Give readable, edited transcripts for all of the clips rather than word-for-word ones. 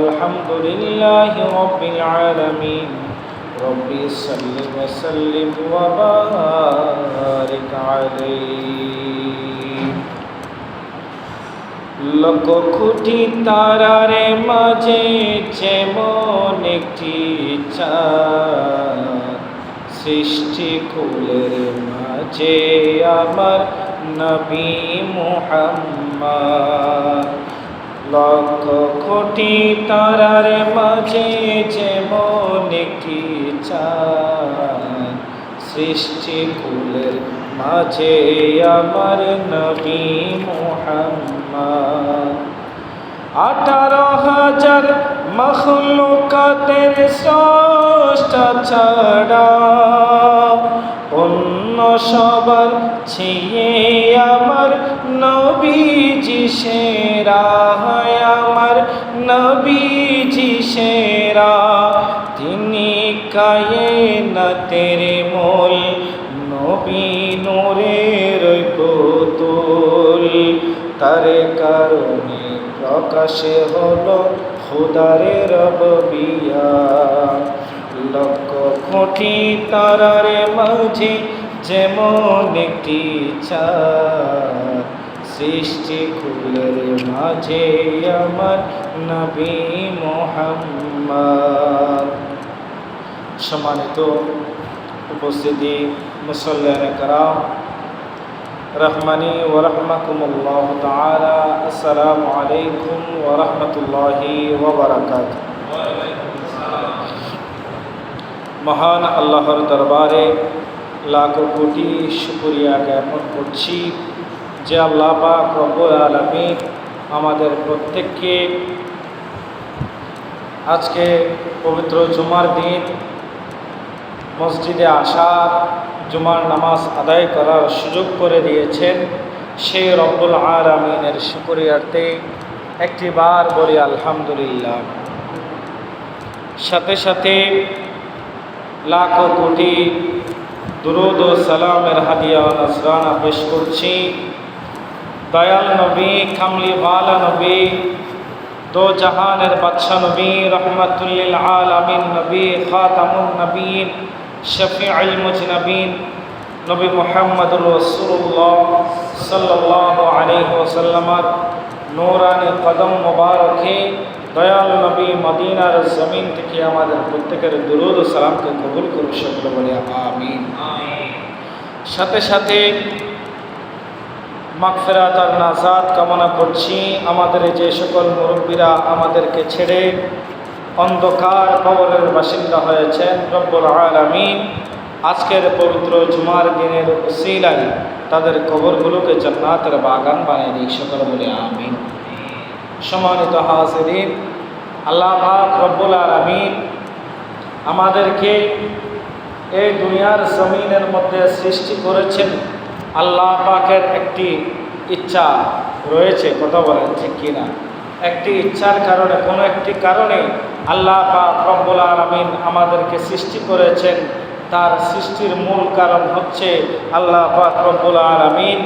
الحمد لله رب العالمين رب صل وسلم وبارك عليه লক্ষ কোটি তারার মাঝে যেমন একটি চাঁদ সৃষ্টি কুলের মাঝে আমার নবী মুহাম্মদ লক্ষ কোটি তারার মাঝে যেমন একটি চাঁদ সৃষ্টি কুলের মাঝে আমার নবী মুহাম্মদ 18,000 মখলুকাতের স্রষ্টা ছাড়া অন্য সবার চেয়ে আমার নবীজি সেরা, আমার নবীজি সেরা। তিনি কায়েনাতের মূল, নবী নূরের পুতুল। তার কারণে প্রকাশে হলো খোদারে রব্বিয়া। লক্ষ কোটি তারার মাঝে যেমন একটি চাঁদ সৃষ্টি কুলের মাঝে আমার নবী মুহাম্মদ। সম্মানিত উপস্থিতি মুসল্লিয়ানে কেরাম, রহমানি ওয়া রাহমাকুমুল্লাহ তাআলা, আসসালামু আলাইকুম ওয়া রাহমাতুল্লাহি ওয়া বারাকাতুহু। মহান আল্লাহর দরবারে লাখো কোটি শুকরিয়া জ্ঞাপন করছি যে আল্লাহ পাক রব্বুল আলামিন আমাদের প্রত্যেককে আজকে পবিত্র জুমার দিন মসজিদে আসার, জুমার নামাজ আদায় করার সুযোগ করে দিয়েছেন। সেই রব্বুল আলামিনের শুকরিয়ার্থে একটি বার বলি আলহামদুলিল্লাহ। সাথে সাথে লাখো কোটি দুরুদ ও সালামের হাদিয়া ও নজরানা পেশ করছি দয়াল নবী, কামলিওয়ালা নবী, দো জাহানের বাদশা নবী, রহমাতুল লিল আলামিন নবী, খাতামুন নবীন, শফিউল মুজনবিন নবী মুহাম্মদুর রাসূলুল্লাহ সাল্লাল্লাহু আলাইহি ওয়াসাল্লামের নূরানি কদম মোবারকে দয়াল নবী মদিনার জমিন থেকে আমাদের প্রত্যেকের দুরূদ ও সালামকে কবুল করুন, সকলে বলে আমিন। সাথে সাথে মাগফিরাত আর নাজাত কামনা করছি আমাদের যে সকল মুরব্বীরা আমাদেরকে ছেড়ে অন্ধকার কবরের বাসিন্দা হয়েছেন, রব্বুল আলামিন আজকের পবিত্র জুমার দিনের উসিলায় তাদের কবরগুলোকে জান্নাতের বাগান বানিয়ে দিই, সকলে বলে আমিন। সম্মানিত হাজিরিন, আল্লাহ পাক রব্বুল আলামিন আমাদেরকে এই দুনিয়ার জমিনের মধ্যে সৃষ্টি করেছেন। আল্লাহ পাকের একটি ইচ্ছা রয়েছে, কথা বলেন ঠিক কিনা? একটি ইচ্ছার কারণে, কোনো একটি কারণে আল্লাহ পাক রব্বুল আলামিন আমাদেরকে সৃষ্টি করেছেন। তার সৃষ্টির মূল কারণ হচ্ছে আল্লাহ পাক রব্বুল আলামিন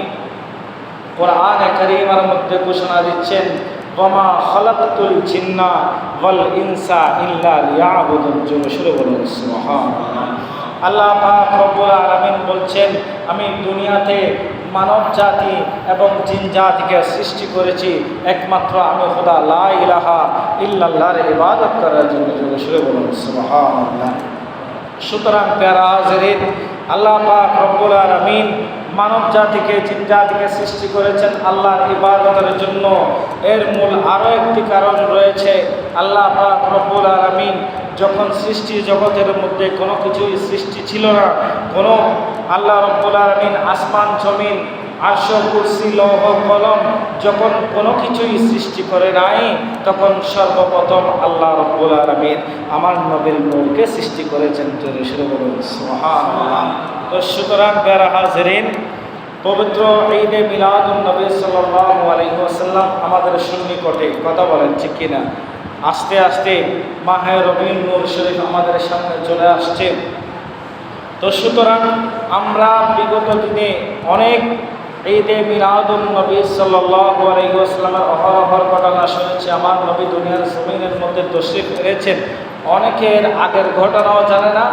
কোরআনে কারীমের মধ্যে ঘোষণা দিচ্ছেন, ওয়ামা খালাকতুল জিন্না ওয়াল ইনসা ইল্লা লিয়াবুদুন। জোরে বলুন সুবহানাল্লাহ। আল্লাহ পাক রব্বুল আলামিন বলছেন, আমি দুনিয়াতে মানব জাতি এবং জিন জাতিকে সৃষ্টি করেছি একমাত্র আমি খোদা লা ইলাহা ইল্লাল্লাহর ইবাদত করার জন্য। জোরে বলুন সুবহানাল্লাহ। সুতরাং প্যারা হাজিরিন, আল্লাহ পাক রব্বুল আলামিন মানব জাতিকে, জিন জাতিকে সৃষ্টি করেছেন আল্লাহর ইবাদতের জন্য। এর মূল আরও একটি কারণ রয়েছে। আল্লাহ পাক রব্বুল আলামিন যখন সৃষ্টি জগতের মধ্যে কোনো কিছুই সৃষ্টি ছিল না, কোনো আল্লাহ রব্বুল আলামিন আসমান জমিন আরশ কুরসি লৌহ কলম যখন কোনো কিছুই সৃষ্টি করে নাই, তখন সর্বপ্রথম আল্লাহ রব্বুল আলামিন আমার নবীর নূরকে সৃষ্টি করেছেন। জোরে বলুন সুবহানাল্লাহ। তো সুতরাং প্যারা হাজিরিন, পবিত্র ঈদে মিলাদুন নবী সাল্লাল্লাহু আলাইহি ওয়াসাল্লাম আমাদের সন্নিকটে, কথা বলেন ঠিক কিনা? আস্তে আস্তে মাহে রবিউল নূর শরীফ আমাদের সামনে চলে আসছে। তো সুতরাং আমরা বিগত দিনে অনেক ঈদে মিলাদুন নবী সাল্লাল্লাহু আলাইহি ওয়াসাল্লামের অহরহর ঘটনা শুনেছি। আমার নবী দুনিয়ার জমিনের মধ্যে মধ্যে তশরিফ এনেছেন। অনেকের আগের ঘটনাও জানে না,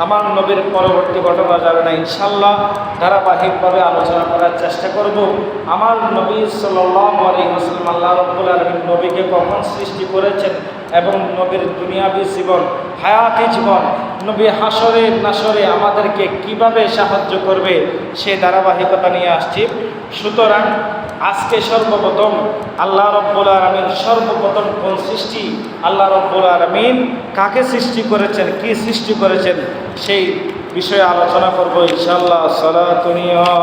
আমার নবীর পরবর্তী ঘটনা জানে না। ইনশাল্লাহ ধারাবাহিকভাবে আলোচনা করার চেষ্টা করব। আমার নবী সাল্লাল্লাহু আলাইহি ওয়াসাল্লাম আল্লাহ রাব্বুল আলামিন নবীকে কখন সৃষ্টি করেছেন এবং নবীর দুনিয়াবী জীবন, হায়াতি জীবন, নবী হাসরে নাসরে আমাদেরকে কিভাবে সাহায্য করবে সে ধারাবাহিকতা নিয়ে আসছি। সুতরাং আজকে সর্বপ্রথম আল্লাহ রাব্বুল আলামিন সর্বপ্রথম কোন সৃষ্টি, আল্লাহ রাব্বুল আলামিন কাকে সৃষ্টি করেছেন, কি সৃষ্টি করেছেন সেই বিষয়ে আলোচনা করব ইনশাআল্লাহ। সালাতুন ইয়া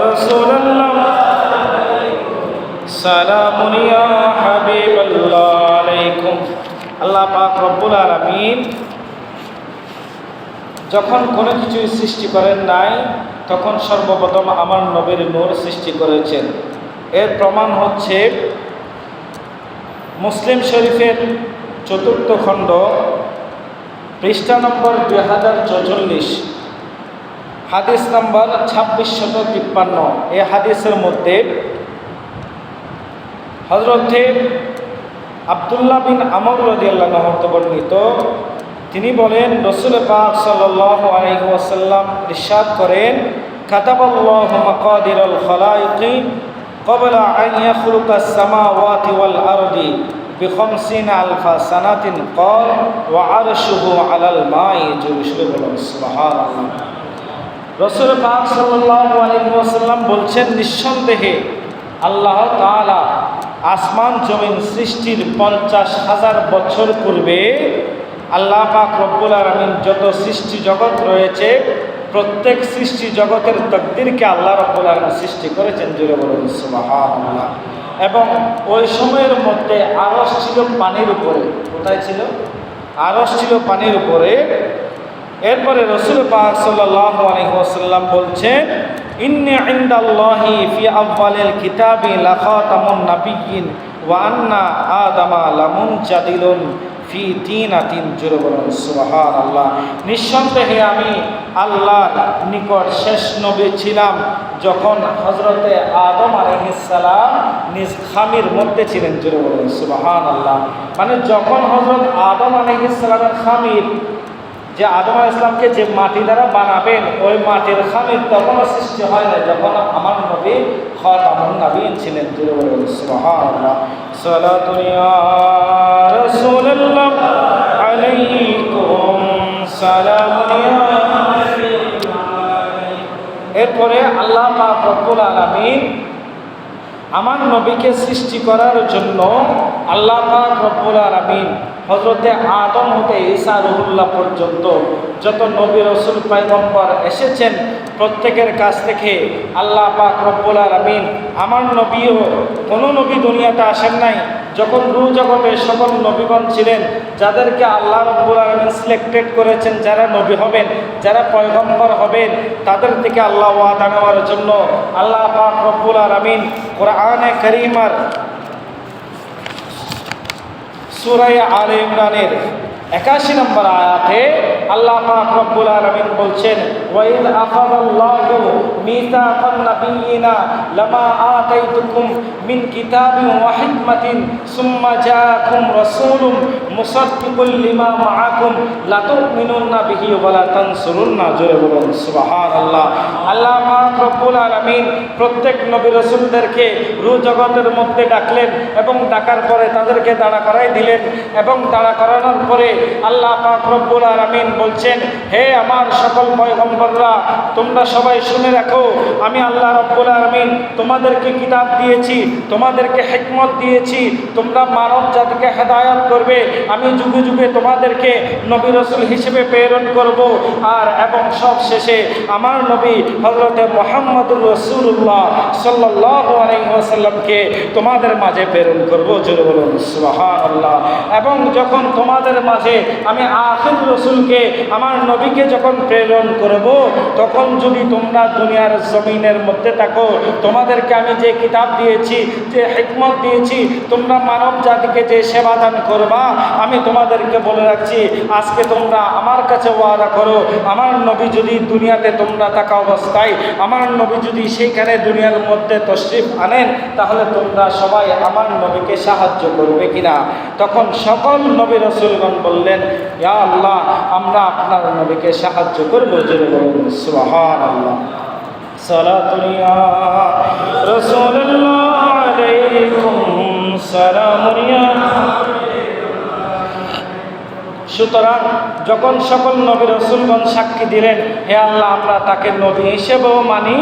রাসূলুল্লাহ, সালামুন ইয়া হাবিবাল্লাহ আলাইকুম। আল্লাহ পাক রব্বুল আলামিন যখন কোনো কিছু সৃষ্টি করেন নাই তখন সর্বপ্রথম আমার নবীর নূর সৃষ্টি করেছেন। এর প্রমাণ হচ্ছে মুসলিম শরীফের ৪র্থ খণ্ড পৃষ্ঠা নম্বর 2044, হাদিস নম্বর 2653। এই হাদিসের মধ্যে হযরতে আব্দুল্লাহ বিন আমর রাদিয়াল্লাহু আনহু বর্ণিত, তিনি বলেন রাসূল পাক সাল্লাল্লাহু আলাইহি ওয়াসাল্লাম ইরশাদ করেন, কাতাবাল্লাহু মাকাদিরাল খালাইকি ক্বাবলা আন ইয়াখলুকাস সামাওয়াতি ওয়াল আরদি বিখামসিনা আলফা সানাতিন ক্বাল ওয়া আরশুহু আলাল মাই। জোরে বলুন সুবহানাল্লাহ। রাসূল পাক সাল্লাল্লাহু আলাইহি ওয়াসাল্লাম বলছেন, নিঃসন্দেহে আল্লাহ তাআলা আসমান জমিন সৃষ্টির 50,000 বছর পূর্বে আল্লাহ পাক রব্বুল আলামিন যত সৃষ্টি জগৎ রয়েছে প্রত্যেক সৃষ্টি জগতের তাকদীরকে আল্লাহ রব্বুল আলামিন সৃষ্টি করেছেন। জোরে বলুন সুবহানাল্লাহ। এবং ওই সময়ের মধ্যে আরশ ছিল পানির উপরে। কোথায় ছিল? আরশ ছিল পানির উপরে। এরপরে রাসূল পাক সাল্লাল্লাহু আলাইহি ওয়াসাল্লাম বলছেন, ইন্নী ইনদাল্লাহি ফি আউয়ালিল কিতাবি লাখাতামুন নাবিয়্যিন ওয়া আন্না আদামা লামুনজাদিলুন ফি তিনাতিন। জোরে বলুন সুবহানাল্লাহ। নিঃসন্দেহে আমি আল্লাহর নিকট শেষ নবী ছিলাম যখন হযরতে আদম আলাইহিস সালাম নিজ খামির মধ্যে ছিলেন। জোরে বলুন সুবহানাল্লাহ। মানে যখন হযরত আদম আলাইহিস সালামের খামির, যে আদম আলাইহিস সালামকে যে মাটি দ্বারা বানাবেন ওই মাটির খামির তখনও সৃষ্টি হয় না, যখন আমার নবী খাতামুন নবীয়্যিন ছিলেন। জোরে বলুন সুবহানাল্লাহ। সালাতুন ইয়া রাসূলুল্লাহ আলাইকুম সালামুন ইয়া। এরপরে আল্লাহ পাক রব্বুল আলামিন আমার নবীকে সৃষ্টি করার জন্য আল্লাহ পাক রব্বুল আলামিন হযরতে আদম হতে ঈসা রুহুল্লাহ পর্যন্ত যত নবী রাসূল পয়গম্বর এসেছেন প্রত্যেকের কাছ থেকে আল্লাহ পাক রব্বুল আলামিন, আমার নবীও কোনো নবী দুনিয়াতে আসেন নাই যখন রূহ জগতে সকল নবীগণ ছিলেন যাদেরকে আল্লাহ রব্বুল আলামিন সিলেক্টেড করেছেন যারা নবী হবেন, যারা পয়গম্বর হবেন, তাদের থেকে আল্লাহ ওয়াদা নেওয়ার জন্য আল্লাহ পাক রব্বুল আলামিন কোরআনে কারীমার সূরা আলে ইমরানের 81 নম্বর আয়াতে আল্লাহ পাক রব্বুল আলামিন বলছেন, ওয়াইদ আখাযাল্লাহু মিসাকান নাবিয়্যিনা লামা আতাইতুকুম মিন কিতাবিন ওয়া হিকমাতিন সুম্মা জাআকুম রাসূলুম মুসাদ্দিকুল লিমা মাআকুম লাতুমিনুন্না বিহি ওয়া লা তানসুরুন্না। জোরে বলুন সুবহানাল্লাহ। আল্লাহ পাক রব্বুল আলামিন প্রত্যেক নবী রাসূলদেরকে রূহ জগতের মধ্যে ডাকলেন এবং ডাকার পরে তাদেরকে দাঁড়া করাই দিলেন এবং দাঁড়া করানোর পরে আল্লাহ পাক রব্বুল আলামিন বলছেন, হে আমার সকল পয়গম্বররা তোমরা সবাই শুনে রাখো, আমি আল্লাহ রব্বুল আলামিন তোমাদেরকে কিতাব দিয়েছি, তোমাদেরকে হিকমত দিয়েছি, তোমরা মানব জাতিকে হেদায়েত করবে, আমি যুগে যুগে তোমাদেরকে নবী রাসূল হিসেবে প্রেরণ করব, আর এবং সব শেষে আমার নবী হযরতে মুহাম্মদুর রাসূলুল্লাহ সাল্লাল্লাহু আলাইহি ওয়াসাল্লামকে তোমাদের মাঝে প্রেরণ করব। জোরে বলুন সুবহানাল্লাহ। এবং যখন তোমাদের মাঝে আমি আখির রাসূলকে আমার নবীকে যখন প্রেরণ করব তখন যদি তোমরা দুনিয়ার জমিনের মধ্যে থাকো, তোমাদেরকে আমি যে কিতাব দিয়েছি, যে হিকমত দিয়েছি, তোমরা মানব জাতিকে যে সেবা দান করবা, আমি তোমাদেরকে বলে রাখছি, আজকে তোমরা আমার কাছে ওয়াদা করো, আমার নবী যদি দুনিয়াতে তোমরা থাকা অবস্থায় আমার নবী যদি সেইখানে দুনিয়ার মধ্যে তশরিফ আনেন, তাহলে তোমরা সবাই আমার নবীকে সাহায্য করবে কিনা? তখন সকল নবী রাসূলগণ বললেন, ইয়া আল্লাহ, আমরা আপনার নবীকে সাহায্য করব। জোরে বলুন সুবহানাল্লাহ। সালাতুন ইয়া রাসূলুল্লাহ আলাইকুম সালামুন ইয়া। সুতরাং যখন সকল নবী রাসূলগণ সাক্ষী দিলেন, হে আল্লাহ, আমরা তাকে নবী হিসেবেও মানি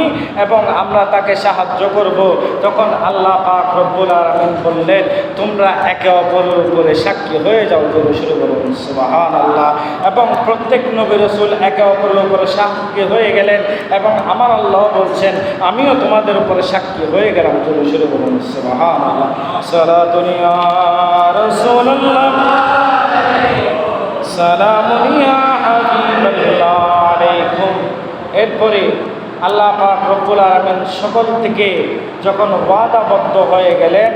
এবং আমরা তাকে সাহায্য করব, তখন আল্লাহ পাক রব্বুল আলামিন বললেন, তোমরা একে অপরের উপরে সাক্ষী হয়ে যাও। জোরে শুরু করুন সুবহানাল্লাহ। এবং প্রত্যেক নবী রাসূল একে অপরের উপরে সাক্ষী হয়ে গেলেন এবং আমার আল্লাহ বলছেন, আমিও তোমাদের উপরে সাক্ষী হয়ে গেলাম। জোরে শুরু করুন সুবহানাল্লাহ। সালাতুন ইয়া রাসূলুল্লাহ সালামুন ইয়া হাবিবাল্লাহ আলাইকুম। এরপরে আল্লাহ পাক রব্বুল আলামিন সকল থেকে যখন ওয়াদাবদ্ধ হয়ে গেলেন,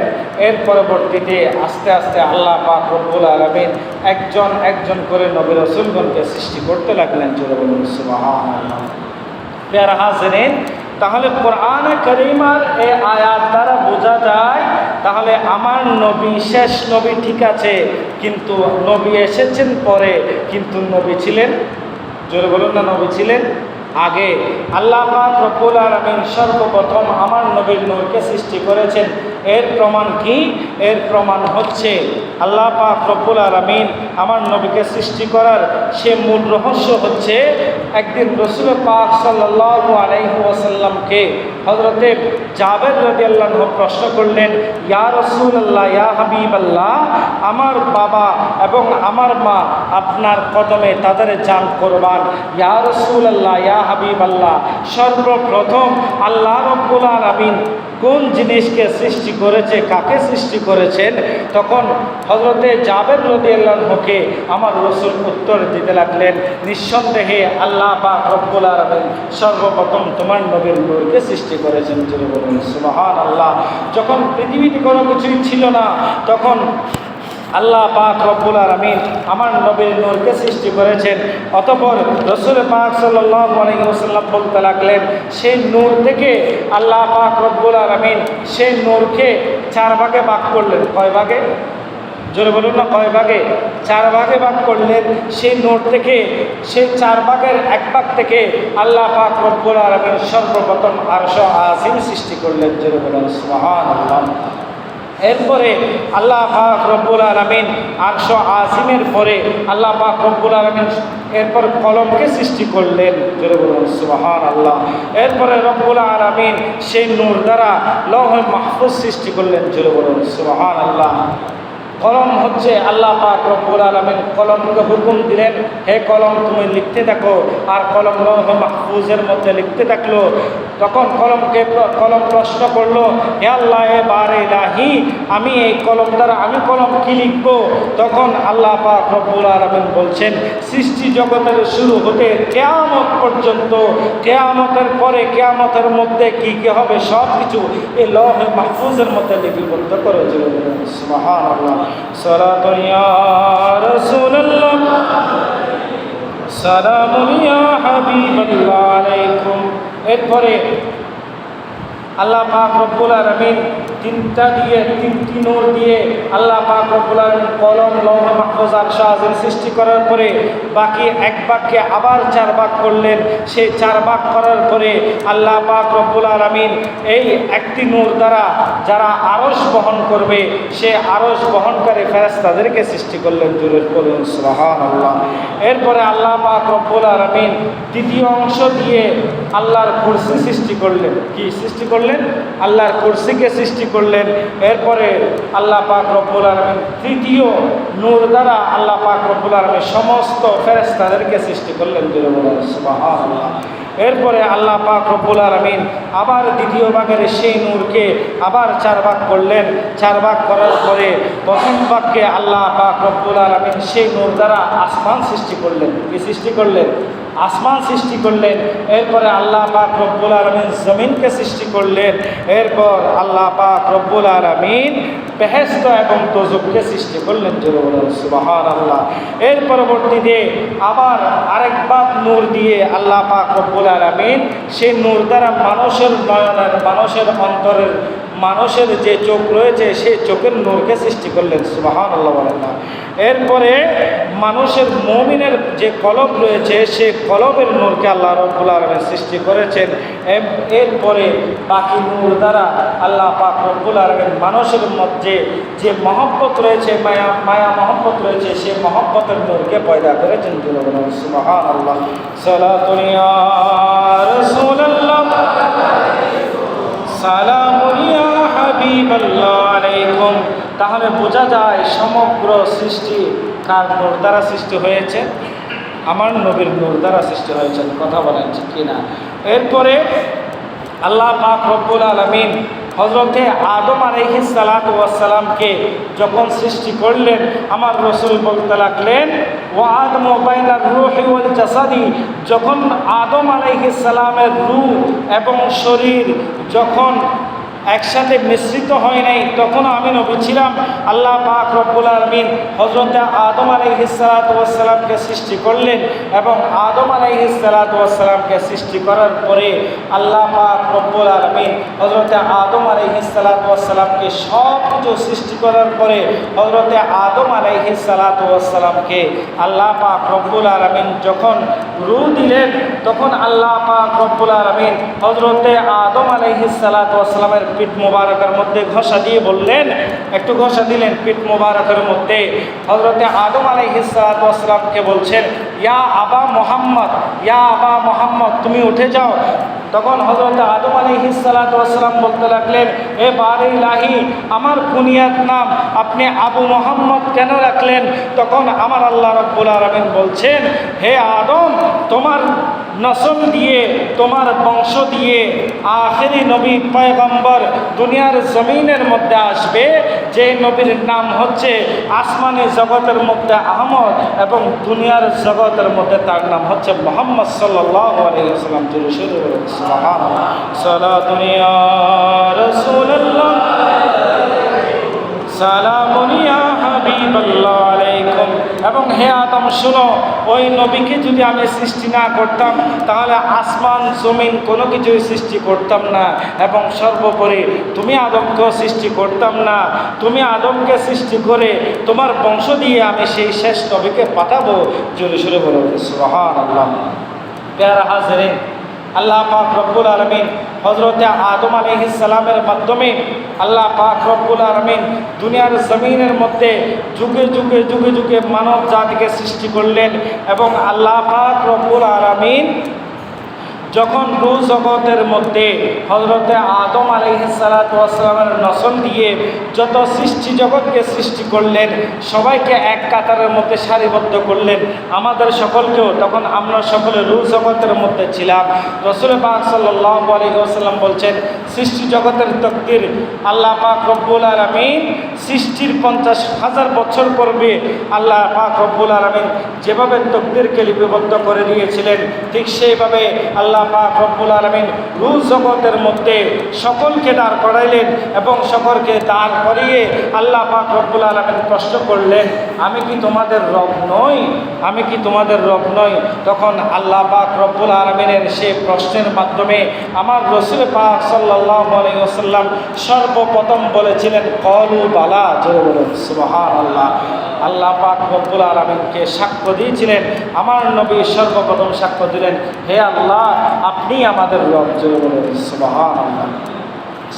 এর পরবর্তীতে আস্তে আস্তে আল্লাহ পাক রব্বুল আলামিন একজন একজন করে নবী রাসূলগণকে সৃষ্টি করতে লাগলেন। জোরে বলুন সুবহানাল্লাহ। প্যারা হাজরিন, তাহলে কোরআনে কারীমার এই আয়াত দ্বারা বোঝা যায়, তাহলে আমার নবী শেষ নবী ঠিক আছে, কিন্তু নবী এসেছেন পরে, কিন্তু নবী ছিলেন, জোরে বলুন না, নবী ছিলেন আগে। আল্লাহ পাক রব্বুল আলামিন সর্বপ্রথম আমার নবীর নূরকে সৃষ্টি করেছেন। এর প্রমাণ কি? এর প্রমাণ হচ্ছে আল্লাহ পাক রব্বুল আলামিন আমার নবীকে সৃষ্টি করার সে মূল রহস্য হচ্ছে, একদিন রাসূল পাক সাল্লাল্লাহু আলাইহি ওয়াসাল্লামকে হযরতে জাবের রাদিয়াল্লাহু আনহু প্রশ্ন করলেন, ইয়া রাসূলুল্লাহ, ইয়া হাবিবাল্লাহ, আমার বাবা এবং আমার মা আপনার কদমে তাদের জান কোরবান। ইয়া রাসূলুল্লাহ, ইয়া হাবিবাল্লাহ, সর্বপ্রথম আল্লাহ রাব্বুল আলামিন কোন জিনিসকে সৃষ্টি করেছে, কাকে সৃষ্টি করেছেন? তখন হযরতে জাবের রাদিয়াল্লাহু আনহুকে আমার রাসূল উত্তর দিতে লাগলেন, নিঃসন্দেহে আল্লাহ পাক রব্বুল আলামিন সর্বপ্রথম তোমার নবীর নূরকে সৃষ্টি করেছেন। জোরে বলুন সুবহানাল্লাহ। যখন পৃথিবীতে কোনো কিছুই ছিল না, তখন আল্লাহ পাক রব্বুল আলামিন আমার নবীর নূরকে সৃষ্টি করেছেন। অতঃপর রাসূল পাক সাল্লাল্লাহু আলাইহি ওয়াসাল্লাম বলতে লাগলেন, সেই নূর থেকে আল্লাহ পাক রব্বুল আলামিন সেই নূরকে 4 ভাগে ভাগ করলেন। কয় ভাগে? জোরে বলুন না, কয় ভাগে? 4 ভাগে ভাগ করলেন। সেই নূর থেকে, সেই 4 ভাগের 1 ভাগ থেকে আল্লাহ পাক রব্বুল আলামিন সর্বপ্রথম আরশ আজিম সৃষ্টি করলেন। জোরে বলুন সুবহানাল্লাহ। এরপরে আল্লাহ পাক রব্বুল আলামিন আরশ আজিমের পরে আল্লাহ পাক রব্বুল আলামিন এরপর কলমকে সৃষ্টি করলেন। জোরে বলুন সুবহানাল্লাহ। এরপরে রব্বুল আলামিন সেই নূর দ্বারা লৌহে মাহফুজ সৃষ্টি করলেন। জোরে বলুন সুবহানাল্লাহ। কলম হচ্ছে আল্লাহ পাক রব্বুল আলামিন কলমকে হুকুম দিলেন, হে কলম তুমি লিখতে থাকো, আর কলম লৌহে মাহফুজের মধ্যে লিখতে থাকলো। তখন কলম প্রশ্ন করলো, হে আল্লাহ, এ বারে ইলাহি, আমি এই কলম দ্বারা আমি কলম কি লিখবো? তখন আল্লাহ পাক রব্বুল আলামিন বলছেন, সৃষ্টি জগতের শুরু হতে কিয়ামত পর্যন্ত, কিয়ামতের পরে কিয়ামতের মধ্যে কি কি হবে সব কিছু এই লৌহে মাহফুজের মধ্যে লিপিবদ্ধ করে। সুবহানাল্লাহ। সালাতুন ইয়া রাসূলুল্লাহ সালামুন ইয়া হাবিবাল্লাহ আলাইকুম। এরপরে আল্লাহ পাক রব্বুল আলামিন তিনটি নূর দিয়ে আল্লাহ পাক রব্বুল আলামিন কলম, লৌহ মাহফুজ, আরশ আজিম সৃষ্টি করার পরে বাকি 1 ভাগকে আবার 4 ভাগ করলেন। সেই 4 ভাগ করার পরে আল্লাহ পাক রব্বুল আলামিন এই একটি নূর দ্বারা যারা আরশ বহন করবে, সে আরশ বহনকারী ফেরেশতাদেরকে সৃষ্টি করলেন। জোরে বলুন সুবহানাল্লাহ। এরপরে আল্লাহ পাক রব্বুল আলামিন দ্বিতীয় অংশ দিয়ে আল্লাহর কুরসি সৃষ্টি করলেন। কি সৃষ্টি করলেন? আল্লাহর কুরসিকে সৃষ্টি করলেন। এরপরে আল্লাহ পাক রব্বুল আলামিন তৃতীয় নূর দ্বারা আল্লাহ পাক রব্বুল আলামিন সমস্ত ফেরেশতাদেরকে সৃষ্টি করলেন। জোরে বলুন সুবহানাল্লাহ। এরপরে আল্লাহ পাক রব্বুল আলামিন আবার দ্বিতীয় ভাগের সেই নূরকে আবার 4 ভাগ করলেন। 4 ভাগ করার পরে প্রথম ভাগকে আল্লাহ পাক রব্বুল আলামিন সেই নূর দ্বারা আসমান সৃষ্টি করলেন। কি সৃষ্টি করলেন? আসমান সৃষ্টি করলেন, এরপরে আল্লাহ পাক রব্বুল আলামিন জমিনকে সৃষ্টি করলেন, এরপর আল্লাহ পাক রব্বুল আলামিন বেহেশত এবং দোজখকে সৃষ্টি করলেন। জোরে বলুন সুবহানাল্লাহ। এর পরবর্তীতে আবার আরেকবার নূর দিয়ে আল্লাহ পাক রব্বুল আলামিন সেই নূর দ্বারা মানুষের নয়নের, মানুষের অন্তরের, মানুষের যে চোখ রয়েছে সেই চোখের নূরকে সৃষ্টি করলেন। সুবহানাল্লাহ বলেন না। এরপরে মানুষের মুমিনের যে কলব রয়েছে সেই কলবের নূরকে আল্লাহ রাব্বুল আলামিন সৃষ্টি করেছেন। এরপরে বাকি নূর দ্বারা আল্লাহ পাক রব্বুল আলামিন মানুষের মধ্যে যে মহব্বত রয়েছে, মায়া মহব্বত রয়েছে, সেই মহব্বতের নূরকে পয়দা করেছেন। সুবহানাল্লাহ। সালাতুন ইয়া রাসূলুল্লাহ, সালামুন ইয়া হাবিবাল্লাহ আলাইকুম। তাহলে বোঝা যায় সমগ্র সৃষ্টি কার নূর দ্বারা সৃষ্টি হয়েছে? আমার নবীর নূর দ্বারা সৃষ্টি হয়েছে। কথা বলেন ঠিক কিনা? এরপরে আল্লাহ পাক রব্বুল আলামিন হযরতে আদম আলাইহিস সালাতু ওয়াস সালামকে যখন সৃষ্টি করলেন, আমার রাসূল বলতে লাগলেন ওয়া আদমু বাইনার রূহি ওয়াল জাসাদি, যখন আদম আলাইহিস সালামের রূহ এবং শরীর যখন একসাথে মিশ্রিত হয় নাই, তখন আমি নবী ছিলাম। আল্লাহ পাক রব্বুল আলামিন হযরতে আদম আলাইহিস সালাতু ওয়াস সালামকে সৃষ্টি করলেন এবং আদম আলাইহিস সালাতু ওয়াস সালামকে সৃষ্টি করার পরে আল্লাহ পাক রব্বুল আলামিন হযরতে আদম আলাইহিস সালাতু ওয়াস সালামকে সব কিছু সৃষ্টি করার পরে হযরতে আদম আলাইহিস সালাতু ওয়াস সালামকে আল্লাহ পাক রব্বুল আলামিন যখন রূহ দিলেন, তখন আল্লাহ পাক রব্বুল আলামিন হযরতে আদম আলাইহিস সালাতু ওয়াস সালামের পিঠ মোবারকের মধ্যে ঘষা দিয়ে বললেন, একটু ঘষা দিলেন পিঠ মোবারকের মধ্যে। হযরতে আদম আলাইহিস সালাতু ওয়াস সালামকে বলছেন ইয়া আবা মুহাম্মদ, ইয়া আবা মুহাম্মদ, তুমি উঠে যাও। তখন হযরতে আদম আলাইহিস সালাতু ওয়াস সালাম বলতে লাগলেন, এ বারে ইলাহি, আমার কুনিয়াত নাম আপনি আবু মুহাম্মদ কেন রাখলেন? তখন আমার আল্লাহ রাব্বুল আলামিন বলছেন, হে আদম, তোমার নসল দিয়ে, তোমার বংশ দিয়ে আখেরি নবী পয়গম্বর দুনিয়ার জমিনের মধ্যে আসবে, যে নবীর নাম হচ্ছে আসমানি জগতের মধ্যে আহমদ এবং দুনিয়ার জগতের মধ্যে তার নাম হচ্ছে মুহাম্মদ সাল্লাল্লাহু আলাইহি ওয়াসাল্লাম। সুবহানাল্লাহ। সালাতুন ইয়া রাসূলুল্লাহ, সালামুন ইয়া হাবিবাল্লাহ আলাইকুম। এবং হে আদম শুনো, ওই নবীকে যদি আমি সৃষ্টি না করতাম তাহলে আসমান জমিন কোনো কিছুই সৃষ্টি করতাম না, এবং সর্বোপরি তুমি আদমকেও সৃষ্টি করতাম না। তুমি আদমকে সৃষ্টি করে তোমার বংশ দিয়ে আমি সেই শেষ নবীকে পাঠাবো। জোরে সোরে বলো সুবহানাল্লাহ। প্যারা হাজরিন, আল্লাহ পাক রব্বুল আলামিন হযরতে আদম আলাইহিস সালামের মাধ্যমে আল্লাহ পাক রব্বুল আলামিন দুনিয়ার জমিনের মধ্যে যুগে যুগে যুগে যুগে মানব জাতিকে সৃষ্টি করলেন। এবং আল্লাহ পাক রব্বুল আলামিন যখন রূহ জগতের মধ্যে হযরতে আদম আলাইহিস সালাতু ওয়াস সালামের নসল দিয়ে যত সৃষ্টি জগৎকে সৃষ্টি করলেন, সবাইকে এক কাতারের মধ্যে সারিবদ্ধ করলেন, আমাদের সকলকেও। তখন আমরা সকলে রূহ জগতের মধ্যে ছিলাম। রাসূল পাক সাল্লাল্লাহু আলাইহি ওয়াসাল্লাম বলছেন, সৃষ্টি জগতের তাকদীর আল্লাহ পাক রব্বুল আলামিন সৃষ্টির 50,000 বছর পূর্বে আল্লাহ পাক রব্বুল আলামিন যেভাবে তাকদীরকে লিপিবদ্ধ করে দিয়েছিলেন, ঠিক সেইভাবে আল্লাহ পাক রব্বুল আলামিন রূহ জগতের মধ্যে সকলকে দাঁড় করাইলেন এবং সকলকে দাঁড় করিয়ে আল্লাহ পাক রব্বুল আলামিন প্রশ্ন করলেন, আমি কি তোমাদের রব নই? আমি কি তোমাদের রব নই? তখন আল্লাহ পাক রব্বুল আলামিনের সেই প্রশ্নের মাধ্যমে আমার রাসূল পাক সাল্লাল্লাহু আলাইহি ওয়াসাল্লাম সর্বপ্রথম বলেছিলেন ক্বালু বালা। জোরে বলুন সুবহানাল্লাহ। আল্লাহ পাক রব্বুল আলামিনকে সাক্ষ্য দিয়েছিলেন, আমার নবী সর্বপ্রথম সাক্ষ্য দিলেন, হে আল্লাহ, আপনি আমাদের রব। জোরে বলুন সুবহানাল্লাহ।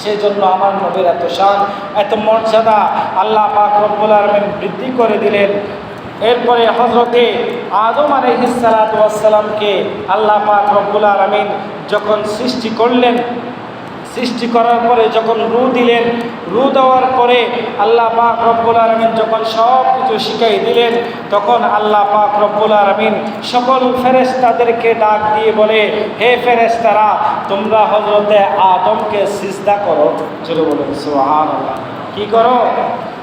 সেই জন্য আমার নবীর এত শান, এত মর্যাদা আল্লাহ পাক রব্বুল আলামিন বৃদ্ধি করে দিলেন। এরপরে হযরতে আদম আলাইহিস সালাতু ওয়াস সালামকে আল্লাহ পাক রব্বুল আলামিন যখন সৃষ্টি করলেন, সৃষ্টি করার পরে যখন রূহ দিলেন, রূহ দেওয়ার পরে আল্লাহ পাক রব্বুল আলামিন যখন সব কিছু শিখাই দিলেন, তখন আল্লাহ পাক রব্বুল আলামিন সকল ফেরেশতাদেরকে ডাক দিয়ে বলে, হে ফেরেশতারা, তোমরা হযরতে আদমকে সিজদা করো। চলো বলুন সুবহানাল্লাহ। কি করো?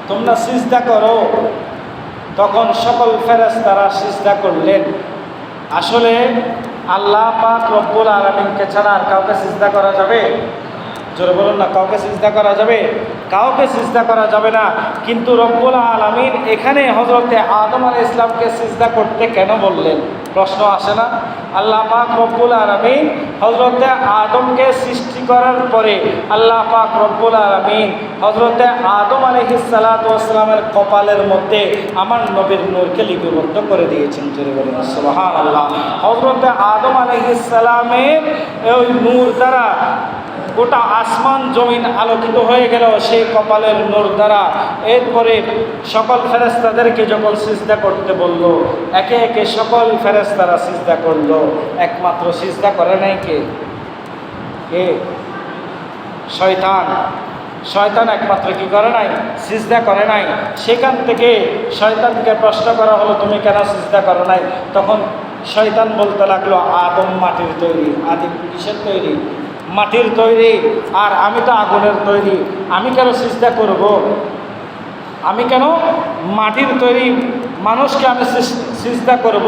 তোমরা সিজদা করো। তখন সকল ফেরেশতারা সিজদা করলেন। আসলে আল্লাহ পাক রব্বুল আলামিনকে ছাড়া আর কাউকে সিজদা করা যাবে? জোরে বলুন না, কাউকে সিজদা করা যাবে? কাউকে সিজদা করা যাবে না। কিন্তু রব্বুল আলামিন এখানে হযরতে আদম আলাইহিস সালামকে সিজদা করতে কেন বললেন? প্রশ্ন আসে না? আল্লাহ পাক রব্বুল আলামিন হযরতে আদমকে সৃষ্টি করার পরে আল্লাহ পাক রব্বুল আলামিন হযরতে আদম আলাইহিস সালাতু ওয়াস সালামের কপালের মধ্যে আমার নবীর নূরকে লিপিবদ্ধ করে দিয়েছেন। জোরে বলুন সুবহানাল্লাহ। হযরতে আদম আলাইহিস সালামের ওই নূর দ্বারা গোটা আসমান জমিন আলোকিত হয়ে গেল সেই কপালের নূর দ্বারা। এরপরে সকল ফেরেশতাদেরকে যখন সিজদা করতে বলল, একে একে সকল ফেরেশতারা সিজদা করল, একমাত্র সিজদা করে নাই কে? শয়তান। শয়তান একমাত্র কি করে নাই? সিজদা করে নাই। সেখান থেকে শয়তানকে প্রশ্ন করা হলো, তুমি কেন সিজদা করো নাই? তখন শয়তান বলতে লাগলো, আদম মাটির তৈরি। আদিম কিসের তৈরি? মাটির তৈরি, আর আমি তো আগুনের তৈরি। আমি কেন সিজদা করব? আমি কেন মাটির তৈরি মানুষকে আমি সিজদা করব?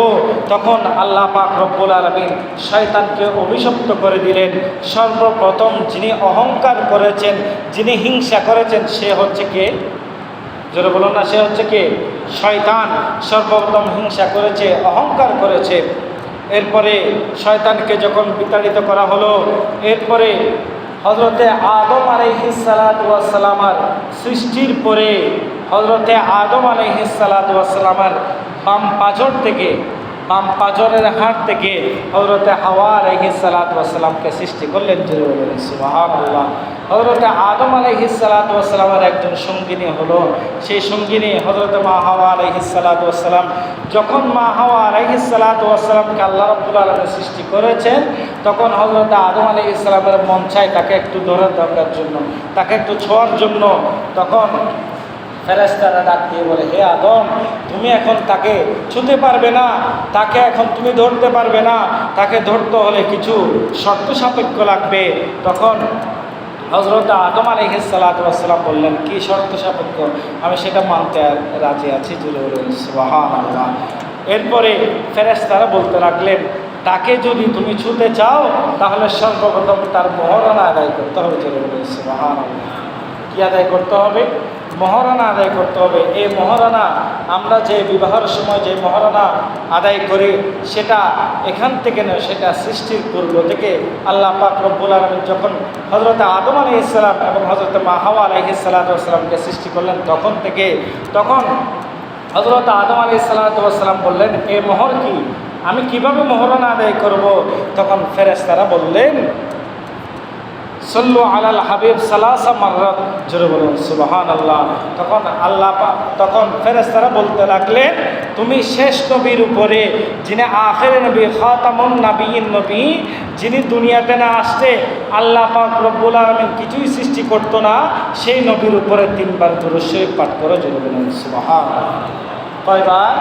তখন আল্লাহ পাক রব্বুল আলামিন শয়তানকে অভিশপ্ত করে দিলেন। সর্বপ্রথম যিনি অহংকার করেছেন, যিনি হিংসা করেছেন, সে হচ্ছে কে? জোরে বলুন না, সে হচ্ছে কে? শয়তান। সর্বপ্রথম হিংসা করেছে, অহংকার করেছে। এরপরে শয়তানকে যখন বিতাড়িত করা হলো, এরপরে হযরতে আদম আলাইহিস সালাতু ওয়াস সালামের সৃষ্টির পরে হযরতে আদম আলাইহিস সালাতু ওয়াস সালামের বাম পাঁজর থেকে, বাম পাঁজরের হাড় থেকে হযরতে হাওয়া আলাইহিস সালাতু ওয়াস সালামকে সৃষ্টি করলেন। জোরে বলুন সুবহানাল্লাহ। হযরতে আদম আলাইহিস সালাতু ওয়াস সালামের একজন সঙ্গিনী হলো, সেই সঙ্গিনী হযরতে মা হাওয়া আলাইহিস সালাতু ওয়াস সালাম। যখন মা হাওয়া আলাইহিস সালাতু ওয়াস সালামকে আল্লাহ রাব্বুল আলামিন সৃষ্টি করেছেন, তখন হযরতে আদম আলাইহিস সালামের মন চায় তাকে একটু ধরার দরকার জন্য, তাকে একটু ছোঁয়ার জন্য। তখন ফেরেশতারা ডাক দিয়ে বলে, হে আদম, তুমি এখন তাকে ছুঁতে পারবে না, তাকে এখন তুমি ধরতে পারবে না, তাকে ধরতে হলে কিছু শর্ত সাপেক্ষ লাগবে। তখন হযরত আদম আলাইহিস সালাতু ওয়াস সালাম বললেন, কি শর্ত সাপেক্ষ? আমি সেটা মানতে রাজি আছি। জোরে বলুন সুবহানাল্লাহ। এরপরে ফেরেশতারা বলতে লাগলেন, তাকে যদি তুমি ছুঁতে চাও তাহলে সর্বপ্রথম তার মহরানা আদায় করতে হবে। জোরে বলুন সুবহানাল্লাহ। কি আদায় করতে হবে? মহারণা আদায় করতে হবে। এই মহারণা আমরা যে বিবাহের সময় যে মহারণা আদায় করি, সেটা এখান থেকে নয়, সেটা সৃষ্টির পূর্ব থেকে আল্লাহ পাক রব্বুল আলামিন যখন হযরত আদম আলাইহিস সালাম এবং হযরত মা হাওয়া আলাইহিস সালাতু ওয়াস সালামকে সৃষ্টি করলেন, তখন থেকে তখন হযরত আদম আলাইহিস সালাতু ওয়াস সালাম বললেন, এ মোহর কি? আমি কিভাবে মহারণা আদায় করব? তখন ফেরেশতারা বললেন, সল্লু আলাল হাবিব সালাসা মাররাত। জোরে বলুন সুবহানাল্লাহ। তখন ফেরেশতারা বলতে লাগলেন, তুমি শেষ নবীর উপরে, যিনি আখির নবী, খাতামুন নবিয়্যিন নবী, যিনি দুনিয়াতে না আসতে আল্লাহ পাক রব্বুল আলামিন কিছুই সৃষ্টি করতো না, সেই নবীর উপরে 3 বার দুরূদ শরীফ পাঠ করো। জোরে বলুন সুবহানাল্লাহ। কয়বার?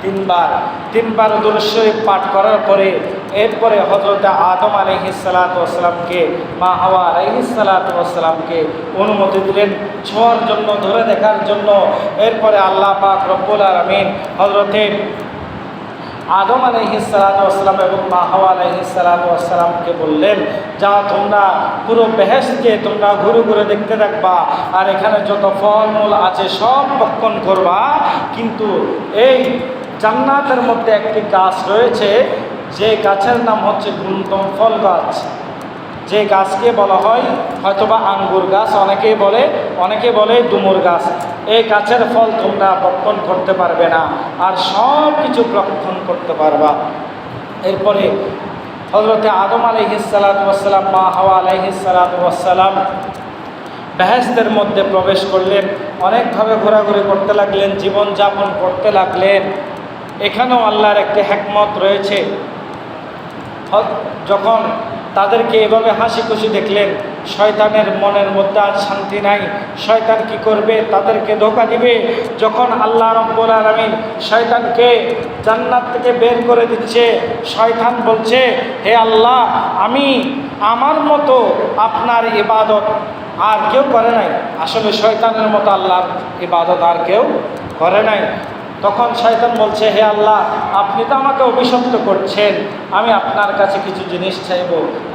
3 বার। 3 বার দুরূদ শরীফ পাঠ করার পরে এরপরে হযরত আদম আলাইহিস সালাতু ওয়াস সালামকে, মা হাওয়া আলাইহিস সালাতু ওয়াস সালামকে অনুমতি দিলেন ছোঁয়ার জন্য, ধরে দেখার জন্য। এরপরে আল্লাহ পাক রব্বুল আলামিন হযরতে আদম আলাইহিস সালাতু ওয়াস সালাম এবং মা হাওয়া আলাইহিস সালাতু ওয়াস সালামকে বললেন, যা তোমরা পুরো বেহেশতকে তোমরা ঘুরে ঘুরে দেখতে থাকবা, আর এখানে যত ফলমূল আছে সব ভক্ষণ করবা, কিন্তু এই জান্নাতের মধ্যে একটি গাছ রয়েছে, যে গাছের নাম হচ্ছে গুলতম ফল গাছ। যে গাছকে বলা হয় হয়তোবা আঙ্গুর গাছ, অনেকে বলে ডুমুর গাছ। এই গাছের ফল তোমরা ভক্ষণ করতে পারবে না, আর সব কিছু ভক্ষণ করতে পারবা। এরপরে হযরতে আদম আলাইহিস সালাতু ওয়াস সালাম, মা হাওয়া আলাইহিস সালাতু ওয়াস সালাম বেহেশতের মধ্যে প্রবেশ করলেন, অনেকভাবে ঘোরাঘুরি করতে লাগলেন, জীবনযাপন করতে লাগলেন। এখানেও আল্লাহর একটি হিকমত রয়েছে। যখন তাদেরকে এভাবে হাসি খুশি দেখলেন, শয়তানের মনের মধ্যে আর শান্তি নাই। শয়তান কি করবে? তাদেরকে ধোঁকা দিবে। যখন আল্লাহ রাব্বুল আলামিন শয়তানকে জান্নাত থেকে বের করে দিচ্ছে, শয়তান বলছে, হে আল্লাহ, আমি আমার মতো আপনার ইবাদত আর কেউ করে নাই। আসলে শয়তানের মতো আল্লাহর ইবাদত আর কেউ করে নাই। তখন শয়তান বলছে, হে আল্লাহ, আপনি তো আমাকে অভিশপ্ত করছেন, আমি আপনার কাছে কিছু জিনিস চাইব,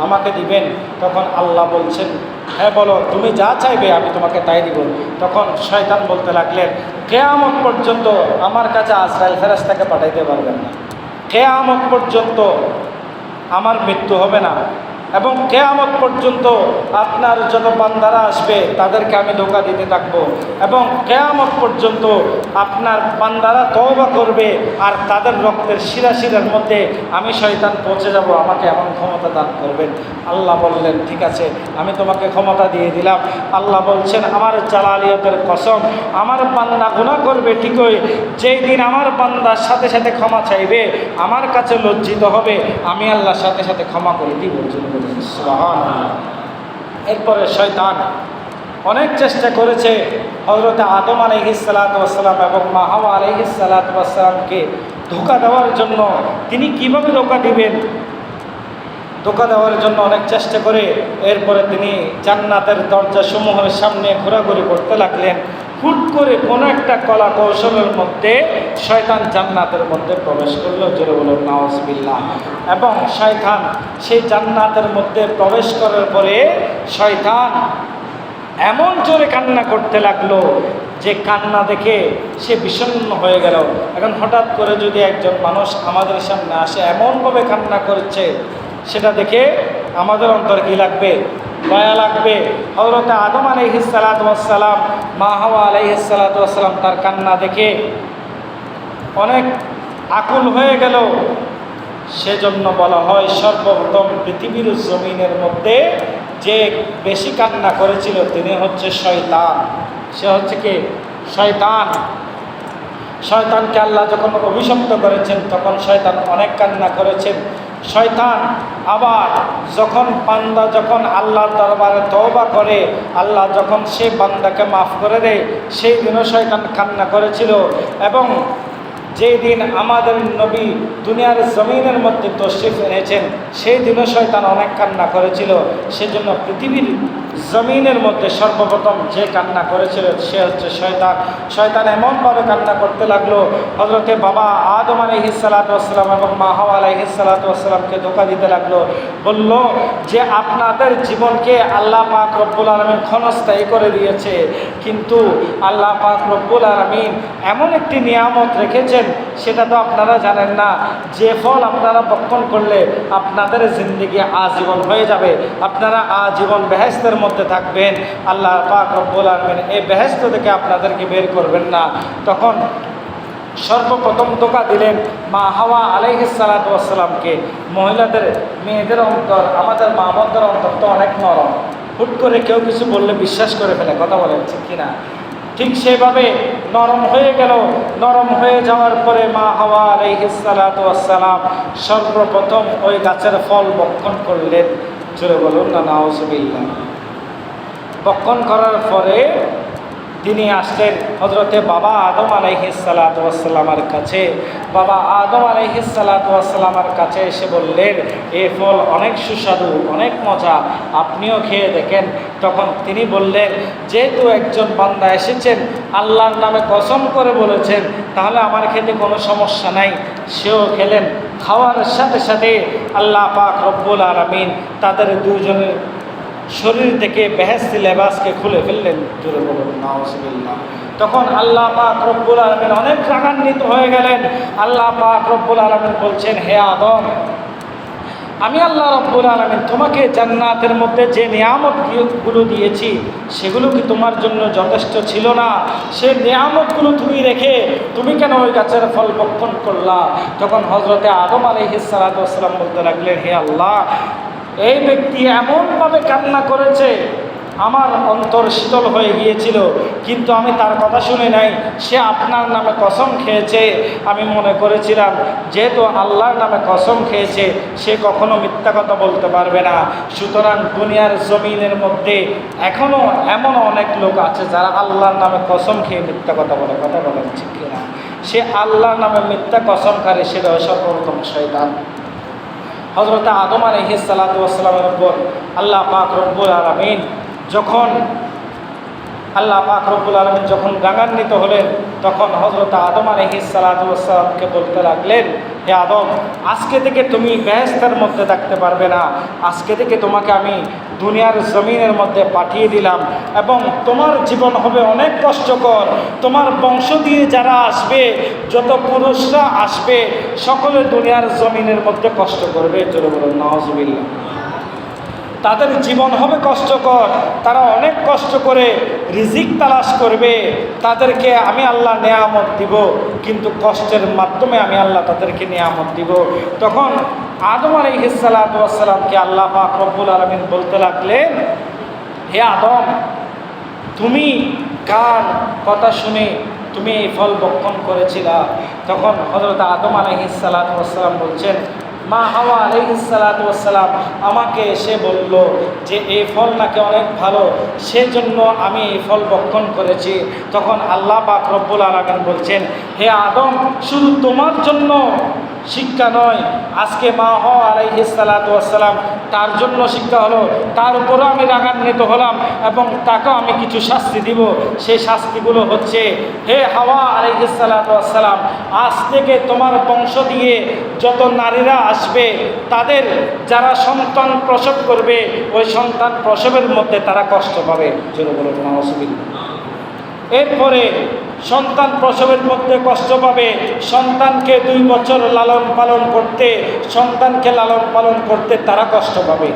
আমাকে দিবেন? তখন আল্লাহ বলছেন, হ্যাঁ বলো, তুমি যা চাইবে আমি তোমাকে তাই দিব। তখন শয়তান বলতে লাগলেন, কিয়ামত পর্যন্ত আমার কাছে আজরাইল ফেরেশতাকে পাঠাইতে পারবেন না, কিয়ামত পর্যন্ত আমার মৃত্যু হবে না, এবং কিয়ামত পর্যন্ত আপনার যত বান্দারা আসবে তাদেরকে আমি ধোঁকা দিতে থাকবো, এবং কিয়ামত পর্যন্ত আপনার বান্দারা তওবা করবে আর তাদের রক্তের শিরা শিরার মধ্যে আমি শয়তান পৌঁছে যাব, আমাকে এমন ক্ষমতা দান করবেন। আল্লাহ বললেন, ঠিক আছে, আমি তোমাকে ক্ষমতা দিয়ে দিলাম। আল্লাহ বলছেন, আমার জালালিয়তের কসম, আমার বান্দা গুনাহ করবে ঠিকই, যেই দিন আমার বান্দার সাথে সাথে ক্ষমা চাইবে, আমার কাছে লজ্জিত হবে, আমি আল্লাহর সাথে সাথে ক্ষমা করে দিব। সুবহানাল্লাহ। এরপরে শয়তান অনেক চেষ্টা করেছে হযরত আদম আলাইহিস সালাতু ওয়াস সালাম এবং মা হাওয়া আলাইহিস সালাতু ওয়াস সালামকে ধোঁকা দেওয়ার জন্য। তিনি কিভাবে ধোঁকা দিবেন, ধোঁকা দেওয়ার জন্য অনেক চেষ্টা করে এরপরে তিনি জান্নাতের দরজাসমূহের সামনে ঘোরাঘুরি করতে লাগলেন। হুট করে কোনো একটা কলা কৌশলের মধ্যে শয়তান জান্নাতের মধ্যে প্রবেশ করলো, জোরে বলুন নাউজুবিল্লাহ। এবং শয়তান সেই জান্নাতের মধ্যে প্রবেশ করার পরে শয়তান এমন জোরে কান্না করতে লাগলো যে কান্না দেখে সে বিষণ্ণ হয়ে গেল। এখন হঠাৎ করে যদি একজন মানুষ আমাদের সামনে আসে এমনভাবে কান্না করছে, সেটা দেখে আমাদের অন্তর কী লাগবে? দয়া লাগবে। হযরত আদম আলাইহিস সালাতু ওয়াস সালাম, মা হাওয়া আলাইহিস সালাতু ওয়াস সালাম তার কান্না দেখে অনেক আকুল হয়ে গেল। সেজন্য বলা হয় সর্বপ্রথম পৃথিবীর জমিনের মধ্যে যে বেশি কান্না করেছিল তিনি হচ্ছে শয়তান। সে হচ্ছে কি? শয়তান। শয়তানকে আল্লাহ যখন অভিশপ্ত করেছেন তখন শয়তান অনেক কান্না করেছেন। শয়তান আবার যখন আল্লাহর দরবারে তওবা করে, আল্লাহ যখন সে বান্দাকে মাফ করে দেয়, সেই দিনও শয়তান কান্না করেছিল। এবং যেই দিন আমাদের নবী দুনিয়ার জমিনের মধ্যে তশরিফ এনেছেন সেই দিনও শয়তান অনেক কান্না করেছিল। সেজন্য পৃথিবীর জমিনের মধ্যে সর্বপ্রথম যে কান্না করেছিল সে হচ্ছে শয়তান। শয়তান এমনভাবে কান্না করতে লাগলো, হযরতে বাবা আদম আলাইহিস সালাতু ওয়াস সালাম এবং মা হাওয়া আলাইহিস সালাতু ওয়াস সালামকে ধোঁকা দিতে লাগলো। বলল যে আপনাদের জীবনকে আল্লাহ পাক রব্বুল আলামিন ক্ষণস্থায়ী করে দিয়েছে, কিন্তু আল্লাহ পাক রব্বুল আলামিন এমন একটি নিয়ামত রেখেছেন সেটা তো আপনারা জানেন না, যে ফল আপনারা ভক্ষণ করলে আপনাদের জিন্দেগি আজীবন হয়ে যাবে, আপনারা আজীবন বেহেশতের মধ্যে থাকবেন। আল্লাহ পাক রব্বুল আলামিন এই বেহেশত থেকে আপনাদেরকে বের করবেন না। তখন সর্বপ্রথম ধোঁকা দিলেন মা হাওয়া আলাইহিস সালাতু ওয়াস সালামকে। মেয়েদের অন্তর, আমাদের মা বোনদের অন্তর তো অনেক নরম, হুট করে কেউ কিছু বললে বিশ্বাস করে ফেলে, কথা বলেন ঠিক কিনা? ঠিক সেভাবে নরম হয়ে গেল। নরম হয়ে যাওয়ার পরে মা হাওয়া আলাইহিস সালাতু ওয়াস সালাম সর্বপ্রথম ওই গাছের ফল ভক্ষণ করলেন। জোরে বলুন না নাউজুবিল্লাহ। ভক্ষণ করার পরে তিনি আসলেন হযরতে বাবা আদম আলাইহিস সালাতু ওয়াস সালামের কাছে। বাবা আদম আলাইহিস সালাতু ওয়াস সালামের কাছে এসে বললেন, এই ফল অনেক সুস্বাদু, অনেক মজা, আপনিও খেয়ে দেখেন। তখন তিনি বললেন, যেহেতু একজন বান্দা এসেছেন আল্লাহর নামে কসম করে বলেছেন, তাহলে আমার খেতে কোনো সমস্যা নাই। সেও খেলেন। খাওয়ার সাথে সাথে আল্লাহ পাক রব্বুল আলামিন তাদের দুজনের শরীর থেকে বেহেশতি লেবাসকে খুলে ফেললেন। জোরে বলুন নাউজুবিল্লাহ। তখন আল্লাহ পাক রব্বুল আলামিন অনেক রাগান্বিত হয়ে গেলেন। আল্লাহ পাক রব্বুল আলামিন বলছেন, হে আদম, আমি আল্লাহ রব্বুল আলামিন তোমাকে জান্নাতের মধ্যে যে নিয়ামতগুলো দিয়েছি সেগুলো কি তোমার জন্য যথেষ্ট ছিল না? সে নিয়ামতগুলো তুমি রেখে তুমি কেন ওই গাছের ফল ভক্ষণ করলা? তখন হযরতে আদম আলাইহিস সালাতু ওয়াস সালাম বলতে লাগলেন, হে আল্লাহ, এই ব্যক্তি এমনভাবে কান্না করেছে আমার অন্তর শীতল হয়ে গিয়েছিল, কিন্তু আমি তার কথা শুনে নাই। সে আপনার নামে কসম খেয়েছে। আমি মনে করেছিলাম যেহেতু আল্লাহর নামে কসম খেয়েছে সে কখনো মিথ্যা কথা বলতে পারবে না। সুতরাং দুনিয়ার জমিনের মধ্যে এখনও এমন অনেক লোক আছে যারা আল্লাহর নামে কসম খেয়ে মিথ্যা কথা বলে, কথা বলা ঠিক কিনা? সে আল্লাহর নামে মিথ্যা কসমকারী, সেটা সর্বপ্রথম শয়তান। হযরত আদম আলাইহিস সালাতু ওয়াস সালামের উপর আল্লাহ পাক রব্বুল আলামিন যখন রাগান্বিত হলেন, তখন হযরত আদম আলাইহিস সালাতু ওয়াস সালামকে বলতে লাগলেন, হে আদম, আজকে থেকে তুমি বেহেশতের মধ্যে থাকতে পারবে না, আজকে থেকে তোমাকে আমি দুনিয়ার জমিনের মধ্যে পাঠিয়ে দিলাম এবং তোমার জীবন হবে অনেক কষ্টকর। তোমার বংশ দিয়ে যারা আসবে, যত পুরুষরা আসবে, সকলে দুনিয়ার জমিনের মধ্যে কষ্ট করবে। জোরে বলুন নাউজুবিল্লাহ। তাদের জীবন হবে কষ্টকর, তারা অনেক কষ্ট করে রিজিক তালাশ করবে, তাদেরকে আমি আল্লাহ নেয়ামত দিব, কিন্তু কষ্টের মাধ্যমে আমি আল্লাহ তাদেরকে নেয়ামত দিব। তখন আদম আলাইহিস সালাতু ওয়াস সালামকে আল্লাহ পাক রব্বুল আলামিন বলতে লাগলেন, হে আদম, তুমি কার কথা শুনে তুমি এই ফল ভক্ষণ করেছিলা? তখন হযরত আদম আলাইহিস সালাতু ওয়াস সালাম বলছেন, মা হাওয়া আলাইহিস সালাতু ওয়াস সালাম আমাকে এসে বলল যে এই ফল নাকি অনেক ভালো, সেজন্য আমি এই ফল ভক্ষণ করেছি। তখন আল্লাহ পাক রব্বুল আলামিন বলছেন, হে আদম, শুধু তোমার জন্য শিক্ষা নয়, আজকে মা হাওয়া আলাইহিস সালাতু ওয়াস সালাম তার জন্য শিক্ষা হলো, তার উপরও আমি রাগান্বিত হলাম এবং তাকেও আমি কিছু শাস্তি দিব। সেই শাস্তিগুলো হচ্ছে, হে হাওয়া আলাইহিস সালাতু ওয়াস সালাম, আজ থেকে তোমার বংশ দিয়ে যত নারীরা আসবে, তাদের যারা সন্তান প্রসব করবে, ওই সন্তান প্রসবের মধ্যে তারা কষ্ট পাবে। জোরে বলুন নাউজুবিল্লাহ। এরপরে সন্তান প্রসবের মধ্যে কষ্ট পাবে, সন্তানকে 2 বছর লালন পালন করতে, সন্তানকে লালন পালন করতে তারা কষ্ট পাবে।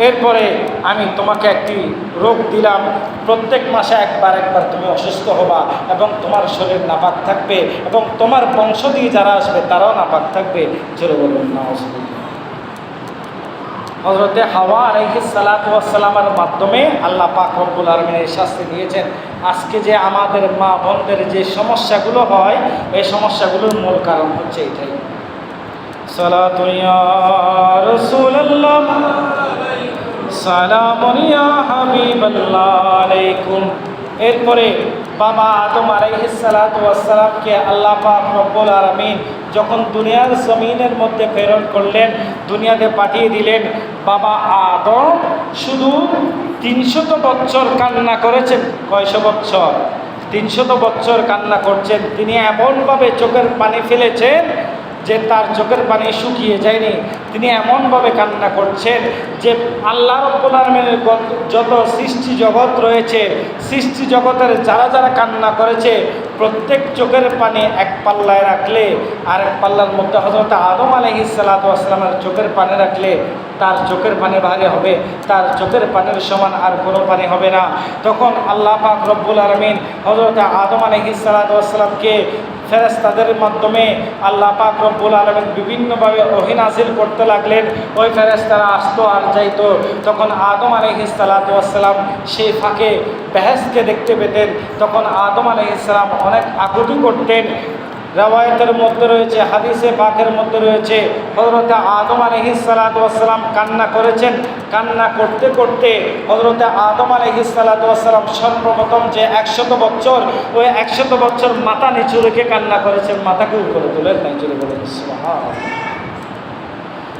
এরপরে আমি তোমাকে একটি রোগ দিলাম, প্রত্যেক মাসে একবার তুমি অসুস্থ হবা এবং তোমার শরীর নাপাক থাকবে এবং তোমার বংশ দিয়ে যারা আসবে তারাও নাপাক থাকবে। জোরে বলুন নাউজুবিল্লাহ। হযরতে হাওয়া আলাইহিস সালাতু ওয়াস সালামের মাধ্যমে আল্লাহ পাক রব্বুল আলামিন এই শাস্তি দিয়েছেন। আজকে যে আমাদের মা বোনদের যে সমস্যাগুলো হয়, এই সমস্যাগুলোর মূল কারণ হচ্ছে এটাই। সালাতু ইয়া রাসূলুল্লাহ, সালামুন ইয়া হাবিবাল্লাহ আলাইকুম। এরপরে বাবা আদম আলাইহিস সালাতু ওয়াস সালামকে আল্লাহ পাক রব্বুল আলামিন যখন দুনিয়ার জমিনের মধ্যে প্রেরণ করলেন, দুনিয়াতে পাঠিয়ে দিলেন, বাবা আদম শুধু 300 বছর কান্না করেছেন। কয়শো বছর? 300 বছর কান্না করছেন। তিনি এমনভাবে চোখের পানি ফেলেছেন যে তার চোখের পানি শুকিয়ে যায়নি। তিনি এমনভাবে কান্না করছেন যে আল্লাহ রাব্বুল আলামিনের যত সৃষ্টি জগৎ রয়েছে, সৃষ্টি জগতের যারা যারা কান্না করেছে, প্রত্যেক চোখের পানি এক পাল্লায় রাখলে আর এক পাল্লার মধ্যে হযরত আদম আলাইহিস সালাতু ওয়াস সালামের চোখের পানি রাখলে তার চোখের পানি ভারী হবে, তার চোখের পানির সমান আর কোনো পানি হবে না। তখন আল্লাহ পাক রব্বুল আলামিন হযরত আদম আলাইহিস সালাতু ওয়াস সালামকে ফেরেশতাদের মাধ্যমে আল্লাহ পাক রব্বুল আলামিন বিভিন্নভাবে ওহী নাযিল করতে লাগলেন। ওই ফেরেশতারা আসতো আর যাইতো। তখন আদম আলাইহিস সালাতু ওয়াস সালাম সেই ফাঁকে বেহেশতকে দেখতে পেতেন। তখন আদম আলাইহিস সালাম অনেক আকুতি করতেন। রাওয়ায়াতের মধ্যে রয়েছে, হাদিসে পাকের মধ্যে রয়েছে, হযরত আদম আলাইহিস সালাতু ওয়াস সালাম কান্না করেছেন। কান্না করতে করতে হযরত আদম আলাইহিস সালাতু ওয়াস সালাম সর্বপ্রথম যে 100 বছর, ওই 100 বছর মাথা নিচু রেখে কান্না করেছেন, মাথাকে উপরে তুলেন নাই। জোরে বলেন সুবহানাল্লাহ।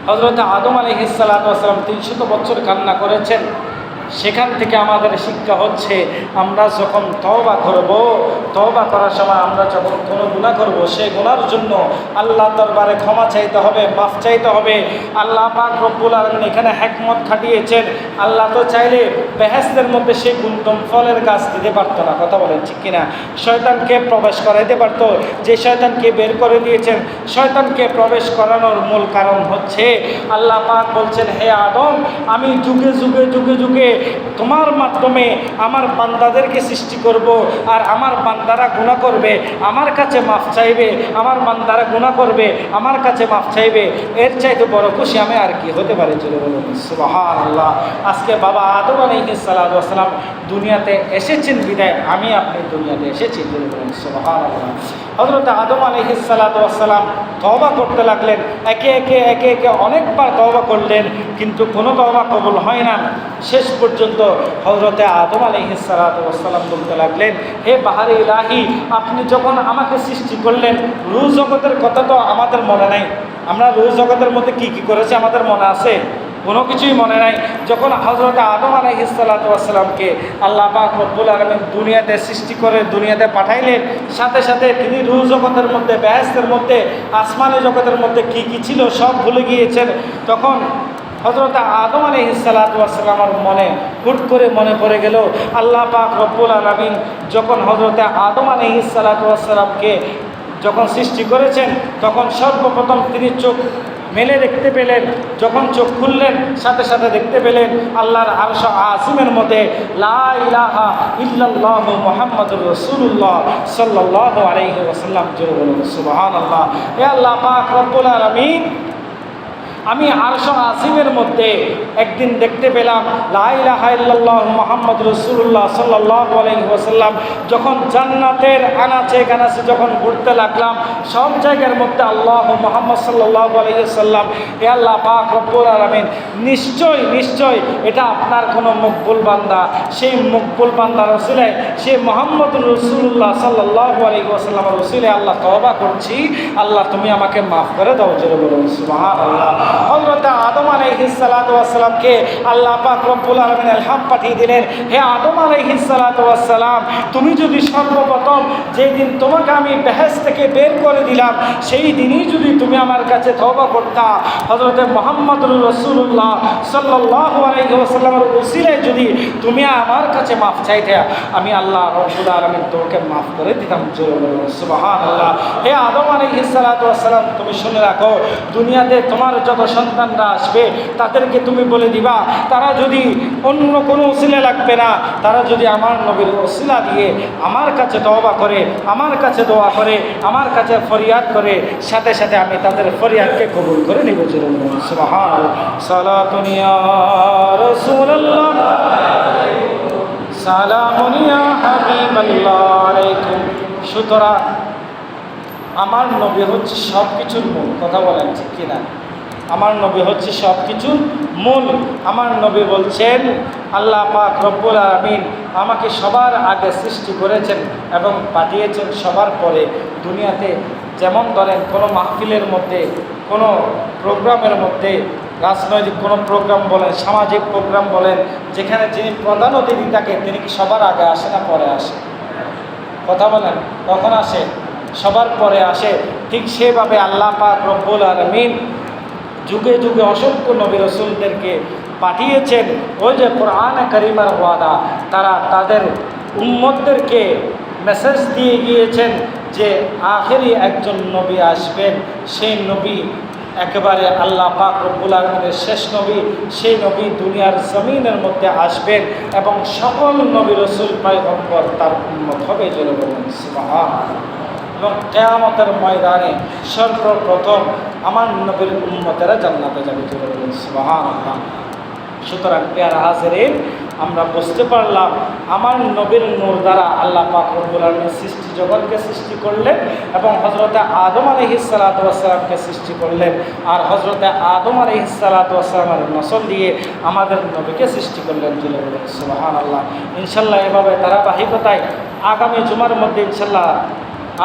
হযরত আদম আলাইহিস সালাতু ওয়াস সালাম 300 বছর কান্না করেছেন। সেখান থেকে আমাদের শিক্ষা হচ্ছে, আমরা যখন তওবা করব, তওবা করার সময় আমরা যখন কোনো গুনাহ করব, সেই গুনার জন্য আল্লাহর দরবারে ক্ষমা চাইতে হবে, মাফ চাইতে হবে। আল্লাহ পাক রব্বুল আলামিন এখানে হিকমত খাটিয়েছেন। আল্লাহ তো চাইলে বেহেশতের মধ্যে সেই গুণদম ফলের গাছ দিতে পারতো না। কথা বলেন ঠিক কিনা? শয়তানকে প্রবেশ করাইতে পারতো, যে শয়তানকে বের করে দিয়েছেন। শয়তানকে প্রবেশ করানোর মূল কারণ হচ্ছে আল্লাহ পাক বলছেন, হে আদম, আমি যুগে যুগে যুগে যুগে তোমার মাধ্যমে আমার বান্দাদেরকে সৃষ্টি করব, আর আমার বান্দারা গুনাহ করবে, আমার কাছে মাফ চাইবে, আমার বান্দারা গুনাহ করবে, আমার কাছে মাফ চাইবে। এর চাইতে বড় খুশি আমি আর কি হতে পারে? চলে বলুন সুবহানাল্লাহ। আজকে বাবা আদম আলাইহিস সালাতু ওয়াস সালাম দুনিয়াতে এসেছেন বিদায় আমি আপনি দুনিয়াতে এসেছি। চলে বলুন সুবহানাল্লাহ। হযরত আদম আলাইহিস সালাতু ওয়াস সালাম তওবা করতে লাগলেন। একে একে অনেকবার তওবা করলেন, কিন্তু কোনো তওবা কবুল হয় না। শেষ পর্যন্ত হযরতে আদম আলাইহিস সালাতু ওয়াস সালাম বলতে লাগলেন, হে বাহারে ইলাহি, আপনি যখন আমাকে সৃষ্টি করলেন, রূহ জগতের কথা তো আমাদের মনে নাই। আমরা রূহ জগতের মধ্যে কি কি করেছি আমাদের মনে আছে? কোনো কিছুই মনে নাই। যখন হযরত আদম আলাইহিস সালাতু ওয়াস সালামকে আল্লাহ পাক রব্বুল আলামিন দুনিয়াতে সৃষ্টি করে দুনিয়াতে পাঠাইলেন, সাথে সাথে তিনি রূহ জগতের মধ্যে, বেহেশতের মধ্যে, আসমানি জগতের মধ্যে কী কী ছিল সব ভুলে গিয়েছেন। তখন হযরত আদম আলাইহিস সালাতু ওয়াস সালামের মনে হুট করে মনে পড়ে গেল আল্লাহ পাক রব্বুল আলামিন যখন হযরত আদম আলাইহিস সালাতু ওয়াস সালামকে যখন সৃষ্টি করেছেন, তখন সর্বপ্রথম তিনি চোখ মেলে দেখতে পেলেন। যখন চোখ খুললেন, সাথে সাথে দেখতে পেলেন আল্লাহর আরশ আজিমের মধ্যে লা ইলাহা ইল্লাল্লাহু মুহাম্মাদুর রাসূলুল্লাহ সাল্লাল্লাহু আলাইহি ওয়াসাল্লাম। জোরে বলুন সুবহানাল্লাহ। হে আল্লাহ পাক রব্বুল আলামিন, আমি আরশ আজিমের মধ্যে একদিন দেখতে পেলাম লা ইলাহা ইল্লাল্লাহু মুহাম্মাদুর রাসূলুল্লাহ সাল্লাল্লাহু আলাইহি ওয়াসাল্লাম। যখন জান্নাতের আনাচে কানাচে যখন ঘুরতে লাগলাম, সব জায়গার মধ্যে আল্লাহ মুহাম্মদ সাল্লাল্লাহু আলাইহি ওয়াসাল্লাম। হে আল্লাহ পাক রব্বুল আলামিন, নিশ্চয় নিশ্চয় এটা আপনার কোনো মকবুল বান্দা। সেই মকবুল বান্দার ওসিলায়, সেই মুহাম্মদুর রাসূলুল্লাহ সাল্লাল্লাহু আলাইহি ওয়াসাল্লামের ওসিলায় আল্লাহ তওবা করছি, আল্লাহ তুমি আমাকে মাফ করে দাও। জোরে বলুন সুবহানাল্লাহ। হযরত আদম আলাইহিস সালাতু ওয়াস সালামকে আল্লাহ পাক রব্বুল আলামিন ইলহাম পাঠিয়ে দিলেন, হে আদম আলাইহিস সালাতু ওয়াস সালাম, তুমি যদি সর্বপ্রথম যেই দিন তোমাকে আমি বেহেশত থেকে বের করে দিলাম, সেই দিনই যদি তুমি আমার কাছে তওবা করতা, হযরত মুহাম্মদুর রাসূলুল্লাহ সাল্লাল্লাহু আলাইহি ওয়াসাল্লামের ওসিলায় যদি তুমি আমার কাছে মাফ চাইতে, আমি আল্লাহ রব্বুল আলামিন তোমাকে মাফ করে দিতাম। জোরে বলুন সুবহানাল্লাহ। হে আদম আলাইহিস সালাতু ওয়াস সালাম, তুমি শুনে রাখো, দুনিয়াতে তোমার যত সন্তানরা আসবে তাদেরকে তুমি বলে দিবা, তারা যদি অন্য কোনো ওসিলা লাগবে না, তারা যদি আমার নবীর ওসিলা দিয়ে আমার কাছে তওবা করে, আমার কাছে দোয়া করে, আমার কাছে ফরিয়াদ করে, সাথে সাথে আমি তাদের ফরিয়াদকে কবুল করে নিব। সুবহানাল্লাহ। সালাতুন ইয়া রাসূলুল্লাহ, সালামুন ইয়া হাবিবাল্লাহ আলাইকুম। সুতরাং আমার নবী হচ্ছে সব কিছুর মূল। কথা বলেন ঠিক কিনা? আমার নবী হচ্ছে সব কিছুর মূল। আমার নবী বলছেন আল্লাহ পাক রব্বুল আলামিন আমাকে সবার আগে সৃষ্টি করেছেন এবং পাঠিয়েছেন সবার পরে দুনিয়াতে। যেমন ধরেন কোনো মাহফিলের মধ্যে, কোনো প্রোগ্রামের মধ্যে, রাজনৈতিক কোনো প্রোগ্রাম বলেন, সামাজিক প্রোগ্রাম বলেন, যেখানে যিনি প্রধান অতিথি থাকে তিনি কি সবার আগে আসে না পরে আসে? কথা বলেন, কখন আসে? সবার পরে আসে। ঠিক সেভাবে আল্লাহ পাক রব্বুল আলামিন যুগে যুগে অসংখ্য নবী রাসূলদেরকে পাঠিয়েছেন। ওই যে কোরআনে কারীমের ওয়াদা, তারা তাদের উম্মতদেরকে মেসেজ দিয়ে গিয়েছেন যে আখেরি একজন নবী আসবেন, সেই নবী একেবারে আল্লাহ পাক রব্বুল আলামিনের শেষ নবী। সেই নবী দুনিয়ার জমিনের মধ্যে আসবেন এবং সকল নবী রাসূল পয়গম্বর তার উম্মত হবে। জোরে বলুন সুবহানাল্লাহ। এবং কিয়ামতের ময়দানে সর্বপ্রথম আমার নবীর উম্মতেরা জান্নাতে যাবে। জোরে বলুন সুবহানাল্লাহ। সুতরাং প্রিয় হাজিরিন, আমরা বুঝতে পারলাম আমার নবীর নূর দ্বারা আল্লাহ পাক রব্বুল আলামিন সৃষ্টি জগৎকে সৃষ্টি করলেন এবং হযরত আদম আলাইহিস সালাতু ওয়াস সালামকে সৃষ্টি করলেন, আর হযরত আদম আলাইহিস সালাতু ওয়াস সালামের নসল দিয়ে আমাদের নবীকে সৃষ্টি করলেন। জোরে বলুন সুবহানাল্লাহ। ইনশাআল্লাহ এভাবে ধারাবাহিকতায় আগামী জুমার মধ্যে ইনশাআল্লাহ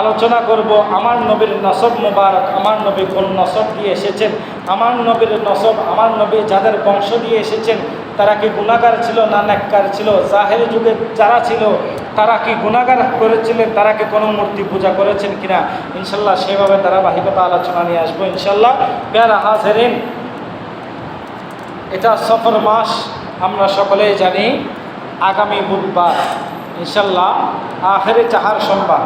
আলোচনা করব আমার নবীর নসব মুবারক, আমার নবী কোন নসব দিয়ে এসেছেন, আমার নবীর নসব, আমার নবী যাদের বংশ দিয়ে এসেছেন তারা কি গুনাহগার ছিল না নেককার ছিল? জাহেলি যুগে যারা ছিল তারা কি গুনাহগার করেছিলেন? তারা কি কোনো মূর্তি পূজা করেছেন কিনা? ইনশাল্লাহ সেভাবে ধারাবাহিকতা আলোচনা নিয়ে আসবো ইনশাল্লাহ। প্যারা হাজেরিন, এটা সফর মাস আমরা সকলেই জানি। আগামী বুধবার ইনশাল্লাহ আখেরি চাহার সোমবার।